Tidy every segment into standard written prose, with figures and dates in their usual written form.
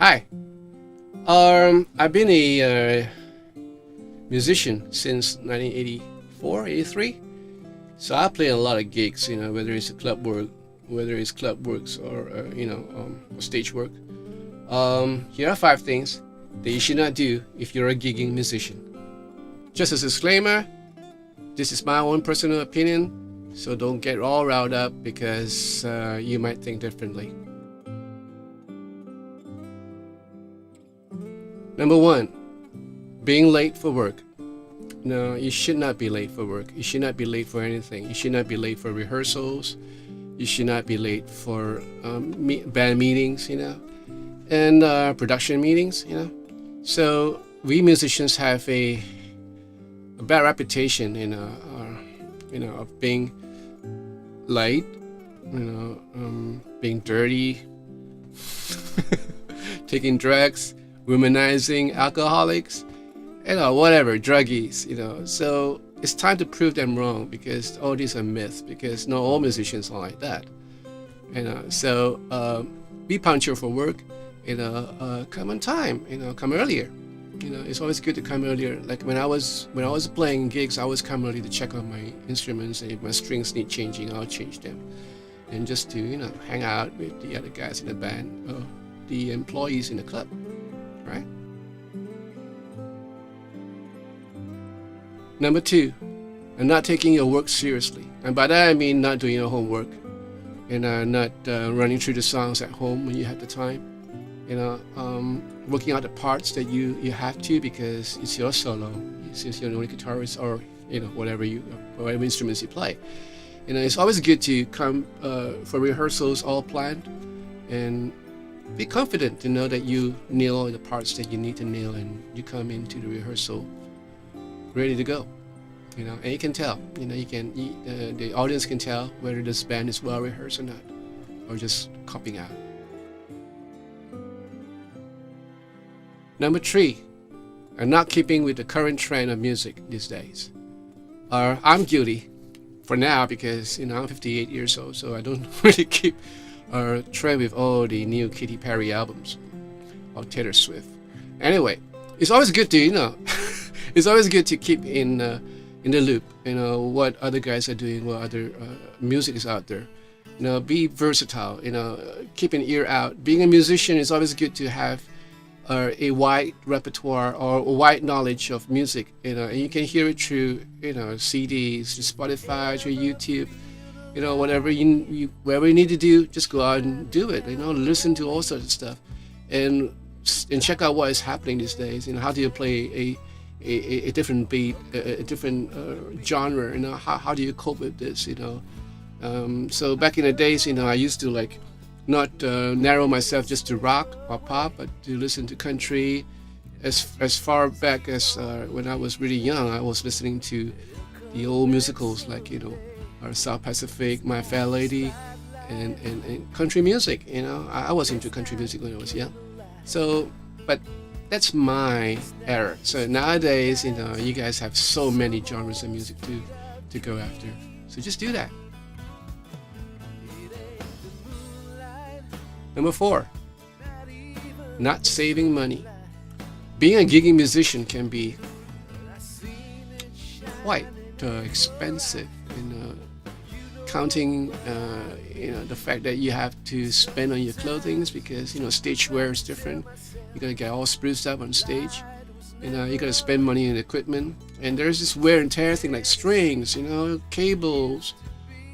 Hi. I've been a musician since 1984, 83. So I play a lot of gigs, whether it's club works or stage work. Here are 5 things that you should not do if you're a gigging musician. Just as a disclaimer, this is my own personal opinion, so don't get all riled up because you might think differently. Number 1, being late for work. No, you should not be late for work. You should not be late for anything. You should not be late for rehearsals. You should not be late for band meetings, and production meetings, So we musicians have a bad reputation, of being late, being dirty, taking drugs, womanizing alcoholics, whatever, druggies, So it's time to prove them wrong because all these are myths, because not all musicians are like that. So be punctual for work, come on time, come earlier. It's always good to come earlier. Like when I was playing gigs, I always come early to check on my instruments, and if my strings need changing, I'll change them. And just to, hang out with the other guys in the band, or the employees in the club. Right? Number 2, not taking your work seriously. And by that I mean not doing your homework, and not running through the songs at home when you have the time. Working out the parts that you have to because it's your solo, since you're the only guitarist or whatever instruments you play. It's always good to come for rehearsals all planned and be confident to know that you nail all the parts that you need to nail, and you come into the rehearsal ready to go. And you can tell. The audience can tell whether this band is well rehearsed or not, or just copying out. Number 3, not keeping with the current trend of music these days. I'm guilty for now because I'm 58 years old, so I don't really keep trend with all the new Katy Perry albums or Taylor Swift. Anyway, it's always good to it's always good to keep in the loop. What other guys are doing, what other music is out there. Be versatile. Keep an ear out. Being a musician is always good to have a wide repertoire or a wide knowledge of music. And you can hear it through CDs, through Spotify, through YouTube. Whatever whatever you need to do, just go out and do it. Listen to all sorts of stuff, and check out what is happening these days. How do you play a different beat, a different genre? How do you cope with this? So back in the days, I used to not narrow myself just to rock or pop, but to listen to country. As far back as when I was really young, I was listening to the old musicals or South Pacific, My Fair Lady, and country music. I was into country music when I was young. So, but that's my era. So nowadays, you guys have so many genres of music to go after. So just do that. Number 4, not saving money. Being a gigging musician can be quite expensive. Counting the fact that you have to spend on your clothing because stage wear is different. You gotta get all spruced up on stage. You gotta spend money on equipment, and there's this wear and tear thing like strings, cables,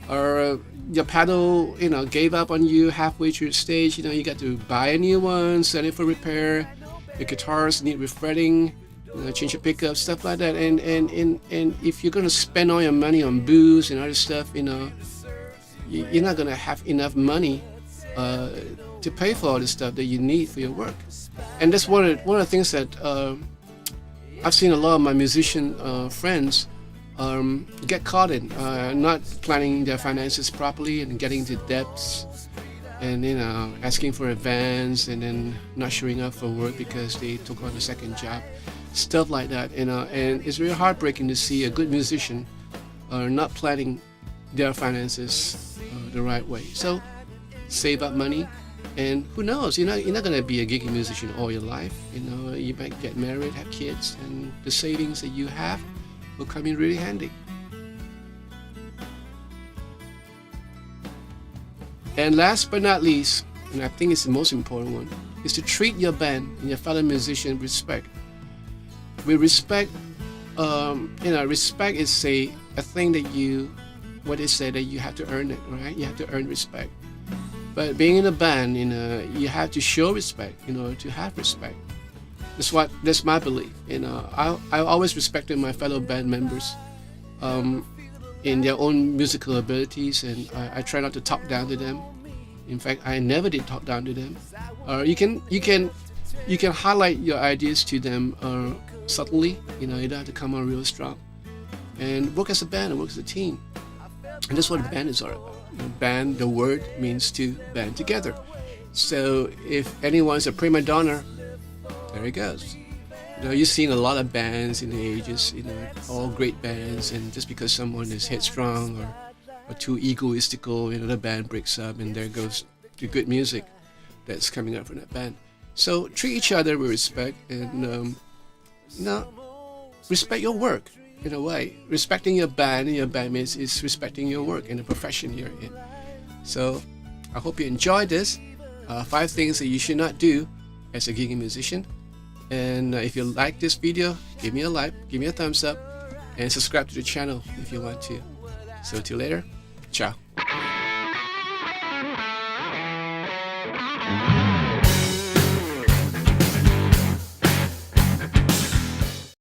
or your pedal gave up on you halfway through the stage. You got to buy a new one, send it for repair. The guitars need refretting, change your pickups, stuff like that. And if you're gonna spend all your money on booze and other stuff, you're not gonna have enough money to pay for all the stuff that you need for your work. And that's one of the things that I've seen a lot of my musician friends get caught in, not planning their finances properly and getting into debts, and asking for advance, and then not showing up for work because they took on a second job, stuff like that. And it's really heartbreaking to see a good musician not planning their finances the right way. So save up money, And who knows? You're not gonna be a gigging musician all your life. You might get married, have kids, and the savings that you have will come in really handy. And last but not least, and I think it's the most important one, is to treat your band and your fellow musician with respect. With respect, respect is a thing that what they say that you have to earn it, right? You have to earn respect. But being in a band, you have to show respect, to have respect. That's my belief. I always respected my fellow band members, in their own musical abilities, and I try not to talk down to them. In fact, I never did talk down to them. You can highlight your ideas to them subtly. You don't have to come on real strong. And work as a band and work as a team. And that's what a band is all about. Band, the word means to band together. So if anyone's a prima donna, there it goes. You've seen a lot of bands in the ages, all great bands, and just because someone is headstrong or too egoistical, the band breaks up, and there goes the good music that's coming out from that band. So treat each other with respect, and respect your work. In a way, respecting your band and your bandmates is respecting your work and the profession you're in. So I hope you enjoyed this. 5 things that you should not do as a gigging musician. And if you like this video, give me a like, give me a thumbs up, and subscribe to the channel if you want to. So till later, ciao.